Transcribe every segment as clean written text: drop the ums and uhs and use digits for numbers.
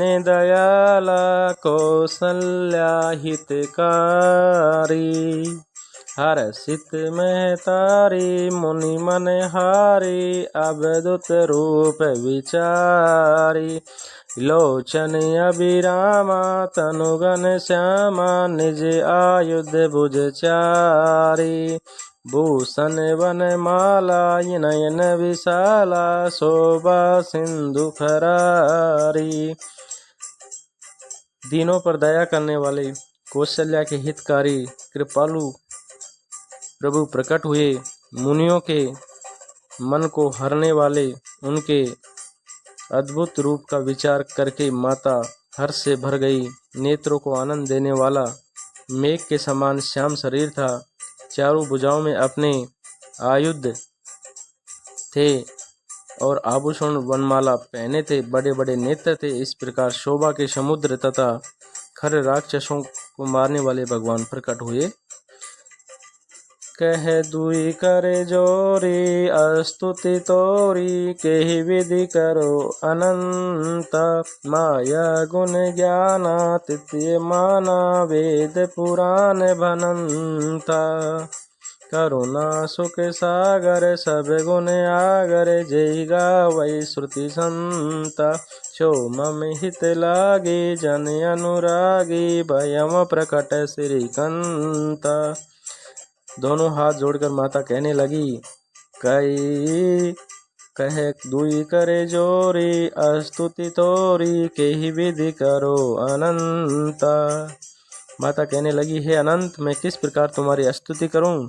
दयाला कौसल्या हितकारी। हर्षित में तारी मुनि मन हारी अवधुत रूप विचारी। लोचन अभिरामा तनुगन श्यामा निज आयुध भुज चारी। भूषण वनमाला नयन विशाला शोभा सिंधु खरारी। दीनों पर दया करने वाले कौशल्या के हितकारी कृपालु प्रभु प्रकट हुए। मुनियों के मन को हरने वाले उनके अद्भुत रूप का विचार करके माता हर्ष से भर गई। नेत्रों को आनंद देने वाला मेघ के समान श्याम शरीर था। चारों भुजाओं में अपने आयुध थे और आभूषण वनमाला पहने थे। बड़े बड़े नेत्र थे। इस प्रकार शोभा के समुद्र तथा खर राक्षसों को मारने वाले भगवान प्रकट हुए। कह दुई करे जोरी अस्तुति तोरी केहि विधि करो अनंत। माया गुण ज्ञाना तृतीय माना वेद पुराण भनंता। करुणा सुख सागर सब गुण आगर जय गावै श्रुति संता। सो मम हित लागे जन अनुरागी भयम प्रकट श्रीकंता। दोनों हाथ जोड़कर माता कहने लगी कह दुई करे जोरी अस्तुति तोरी केहि विधि करो अनंता। माता कहने लगी हे अनंत, मैं किस प्रकार तुम्हारी स्तुति करूं।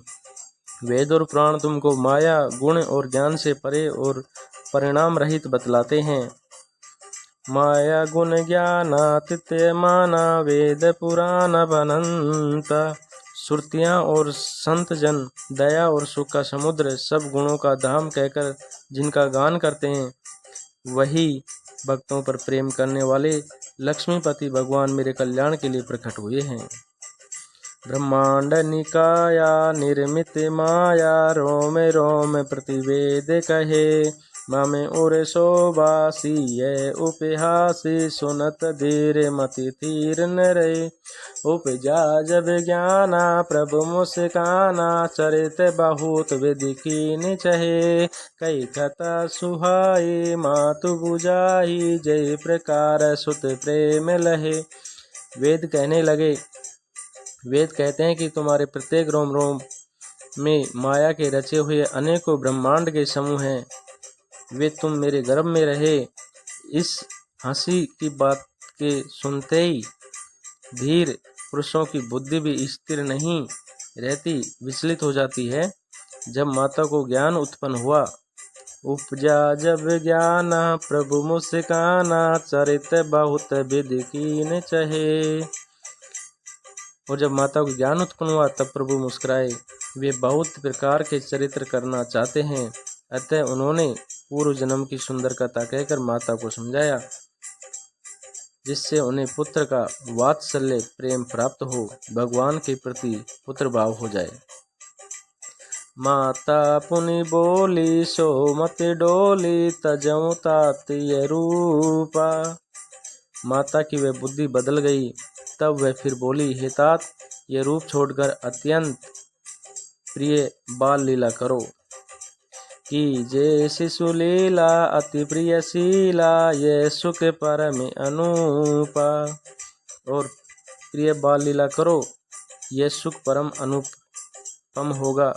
वेद और पुराण तुमको माया गुण और ज्ञान से परे और परिणाम रहित बतलाते हैं। माया गुण ज्ञान तृतीय माना वेद पुराण भनंता। श्रुतियाँ और संत जन दया और सुख का समुद्र सब गुणों का धाम कहकर जिनका गान करते हैं, वही भक्तों पर प्रेम करने वाले लक्ष्मीपति भगवान मेरे कल्याण के लिए प्रकट हुए हैं। ब्रह्मांड निकाया निर्मित माया रोम रोम प्रतिवेद कहे। ममे उर शोभासी ये उपहासी सुनत धीर मति तीर न रहे। उपजा जब ज्ञाना प्रभु मुस्काना चरित बहुत विधि कीन चहे। कई कथा सुहाई मातु बुझाई जय प्रकार सुत प्रेम लहे। वेद कहने लगे, वेद कहते हैं कि तुम्हारे प्रत्येक रोम रोम में माया के रचे हुए अनेकों ब्रह्मांड के समूह हैं। वे तुम मेरे गर्भ में रहे। इस हंसी की बात के सुनते ही धीर पुरुषों की बुद्धि भी स्थिर नहीं रहती, विचलित हो जाती है। जब माता को ज्ञान उत्पन्न हुआ, उपजा जब ज्ञान प्रभु मुस्काना चरित बहुत विधि कीन चहे। और जब माता को ज्ञान उत्पन्न हुआ तब प्रभु मुस्कुराए। वे बहुत प्रकार के चरित्र करना चाहते हैं, अतः उन्होंने पूर्व जन्म की सुंदर कथा कहकर माता को समझाया, जिससे उन्हें पुत्र का वात्सल्य प्रेम प्राप्त हो, भगवान के प्रति पुत्र भाव हो जाए। माता पुनि बोली सो मत डोली तजऊ तात्य रूपा। माता की वह बुद्धि बदल गई। तब वह फिर बोली, हे तात, ये रूप छोड़कर अत्यंत प्रिय बाल लीला करो। कि जे शिशु लीला अति प्रिय शीला ये सुख परम अनुपा। और प्रिय बाल लीला करो, यह सुख परम अनुपम होगा।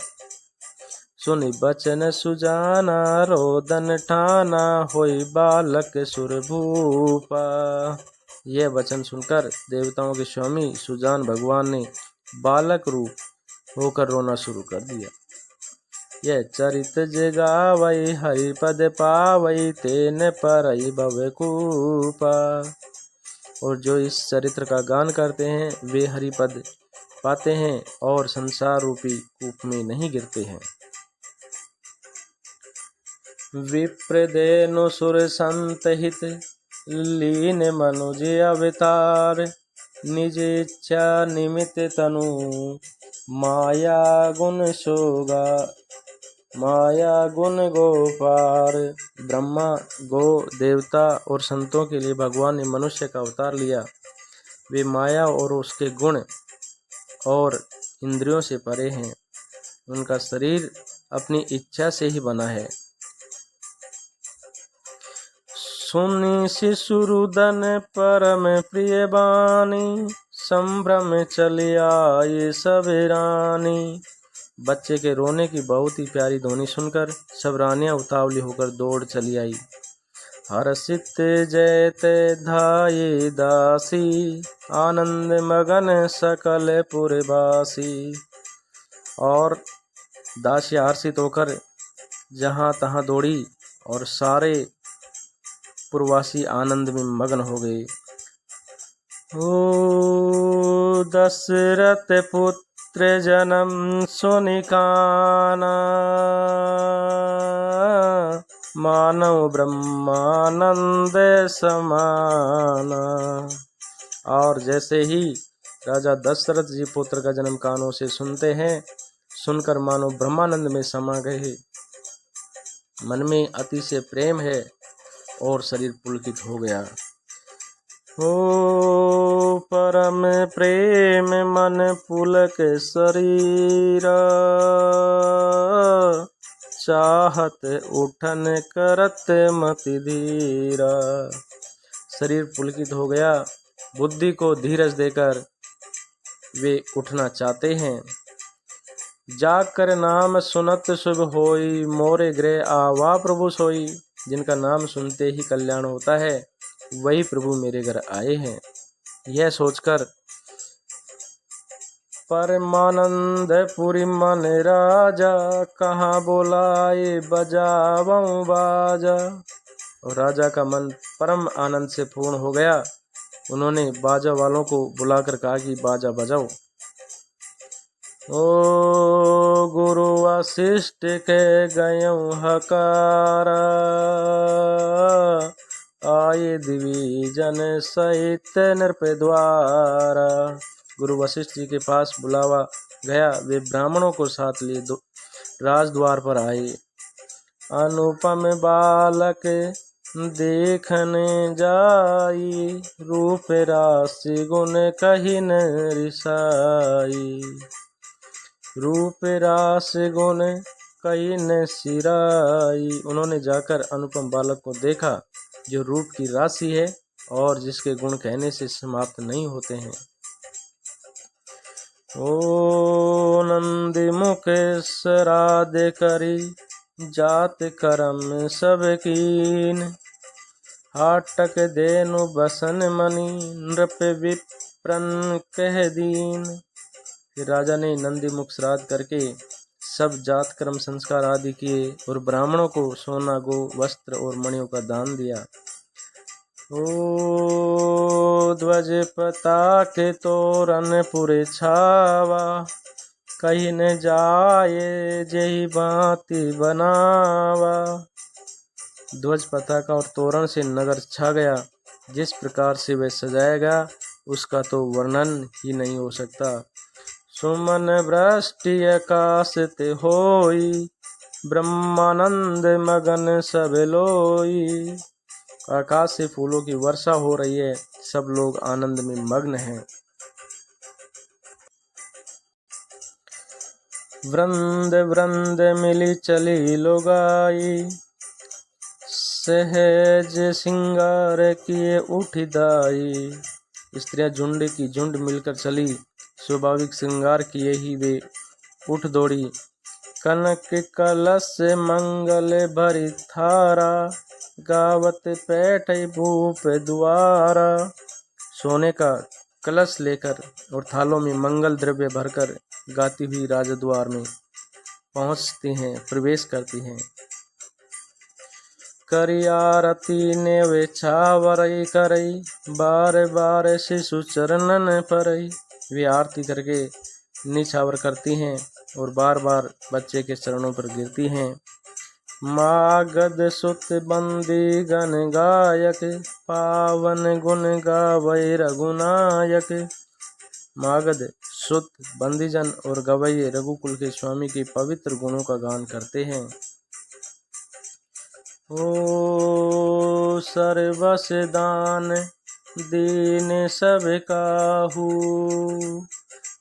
सुनि बचन सुजाना रोदन ठाना होई बालक सुरभूपा। यह वचन सुनकर देवताओं के स्वामी सुजान भगवान ने बालक रूप होकर रोना शुरू कर दिया। यह चरित जगावई हरिपद पावई तेन परई भवकूपा। और जो इस चरित्र का गान करते हैं वे हरिपद पाते हैं और संसार रूपी कूप में नहीं गिरते हैं। विप्रदेनु सुर संत हित लीन मनुज अवतार। निज इच्छा निमित्त तनु माया गुण सोगा माया गुण गोपार। ब्रह्मा, गो, देवता और संतों के लिए भगवान ने मनुष्य का अवतार लिया। वे माया और उसके गुण और इंद्रियों से परे हैं। उनका शरीर अपनी इच्छा से ही बना है। सुनी शिशुरुदन परम प्रिय बानी, संभ्रम चलिया ये सब रानी। बच्चे के रोने की बहुत ही प्यारी ध्वनि सुनकर सब रानियां उतावली होकर दौड़ चली आई। हर्षित जयते धाये दासी, आनंद मगन सकल पुरवासी। और दासियां हर्षित होकर जहाँ तहाँ दौड़ी और सारे पुरवासी आनंद में मगन हो गए। ओ दशरथ पुत्र जन्म सुनिकाना, मानव ब्रह्मानंद समाना। और जैसे ही राजा दशरथ जी पुत्र का जन्म कानों से सुनते हैं, सुनकर मानो ब्रह्मानंद में समा गए। मन में अतिशय प्रेम है और शरीर पुलकित हो गया। ओ परम प्रेम मन पुलक शरीर, चाहत उठन करत मति धीरा। शरीर पुलकित हो गया। बुद्धि को धीरज देकर वे उठना चाहते हैं। जाग कर नाम सुनत शुभ होई, मोरे गृह आवा प्रभु सोई। जिनका नाम सुनते ही कल्याण होता है, वही प्रभु मेरे घर आए हैं। यह सोचकर परमानंद पुरी मन राजा, कहाँ बोलाए बजावऊं बाजा। और राजा का मन परम आनंद से पूर्ण हो गया। उन्होंने बाजा वालों को बुलाकर कहा कि बाजा बजाओ। ओ गुरु वशिष्ठ के गयऊं हकारा, आये दिवी जन सहित नृप द्वारा। गुरु वशिष्ठ जी के पास बुलावा गया। वे ब्राह्मणों को साथ लिए राजद्वार पर आए। अनुपम बालक देखने जाई, रूप राशि गुण कही न रिसाई। रूप रास गुण कही न सिराई। उन्होंने जाकर अनुपम बालक को देखा, जो रूप की राशि है और जिसके गुण कहने से समाप्त नहीं होते हैं। ओ नंदी मुख श्राद्ध करी, जात कर्म सब कीन। हाटक देनु बसन मणि, नृप विप्रन कह दीन। फिर राजा ने नंदी मुख श्राद्ध करके सब जात कर्म संस्कार आदि किए और ब्राह्मणों को सोना, गो, वस्त्र और मणियों का दान दिया। ओ ध्वज पताके तोरण पुरे छावा, कहीं न जाए जेहि भांति बनावा। ध्वज पताका और तोरण से नगर छा गया। जिस प्रकार से वह सजाया गया उसका तो वर्णन ही नहीं हो सकता। सुमन वृष्टि आकाश ते होई, ब्रह्मानंद मगन सब लोई। आकाश से फूलों की वर्षा हो रही है। सब लोग आनंद में मग्न हैं। वृंद वृंद मिली चली लोगाई, सहज सिंगार किए उठी दाई। स्त्रियां झुंड की झुंड मिलकर चली। स्वाभाविक श्रृंगार किए ही वे उठ दौड़ी। कनक कलश मंगल भरी थारा, गावत पैठ भूप द्वारा। सोने का कलश लेकर और थालों में मंगल द्रव्य भरकर गाती हुई राजद्वार में पहुंचती हैं, प्रवेश करती हैं। करी आरती ने वे छावरई करई, बार बार शिशु चरणन परई। वे आरती करके निछावर करती हैं और बार बार बच्चे के चरणों पर गिरती हैं। मागध सुत बंदी गण गायक, पावन गुण गावै रघुनायक। मागध, सुत, बंदीजन और गवैये रघुकुल के स्वामी के पवित्र गुणों का गान करते हैं। ओ सर्वस दान दीन सब काहू,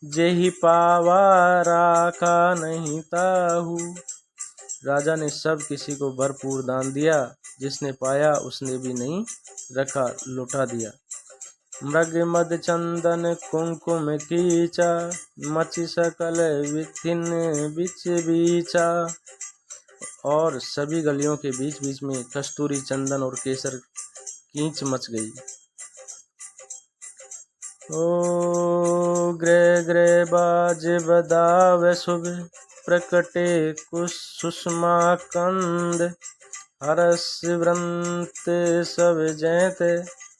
जेहि पावा राखा नहीं ताहू। राजा ने सब किसी को भरपूर दान दिया, जिसने पाया उसने भी नहीं रखा, लुटा दिया। मृग मद चंदन कुंकुम कीचा, मचि सकल विथिन बिच बीचा। और सभी गलियों के बीच बीच में कस्तूरी, चंदन और केसर कीच मच गई। ओ ग्रह ग्रह बाज बदावे शुभ, प्रकटे कुश सुषमा कंद। हरस वृंत सब जैते,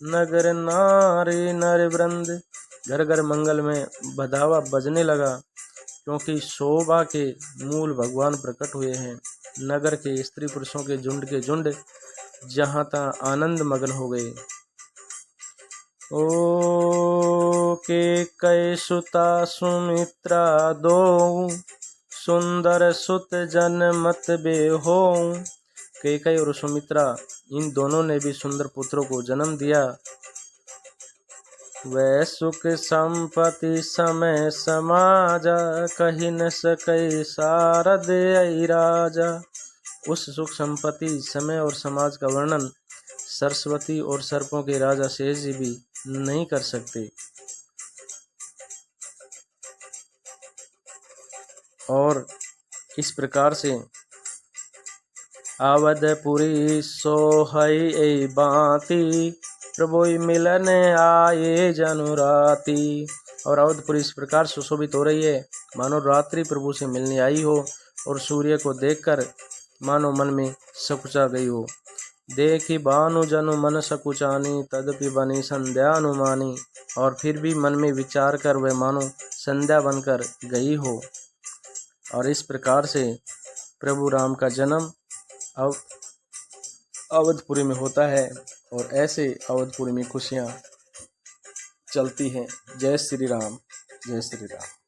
नगर नारी नर वृंद। घर घर मंगल में बधावा बजने लगा, क्योंकि शोभा के मूल भगवान प्रकट हुए हैं। नगर के स्त्री पुरुषों के झुंड जहाँ तहाँ आनंद मग्न हो गए। ओ के कई सुता सुमित्रा दो, सुंदर सुत जन मत बेहो। कैकेयी और सुमित्रा इन दोनों ने भी सुंदर पुत्रों को जन्म दिया। वै सुख संपत्ति समय समाजा, कही न सकै सारद आई राजा। उस सुख संपत्ति, समय और समाज का वर्णन सरस्वती और सर्पों के राजा शेष जी भी नहीं कर सकते। और इस प्रकार से अवधपुरी सोहई ए बाती, प्रभु मिलन आए जनु राती। और अवधपुरी इस प्रकार सुशोभित हो रही है, मानो रात्रि प्रभु से मिलने आई हो, और सूर्य को देखकर मानो मन में सकुचा गई हो। देखी भानु जनु मन सकुचानी, तदपि बनी संध्या अनुमानी। और फिर भी मन में विचार कर वह मानो संध्या बनकर गई हो। और इस प्रकार से प्रभु राम का जन्म अवधपुरी में होता है, और ऐसे अवधपुरी में खुशियाँ चलती हैं। जय श्री राम, जय श्री राम।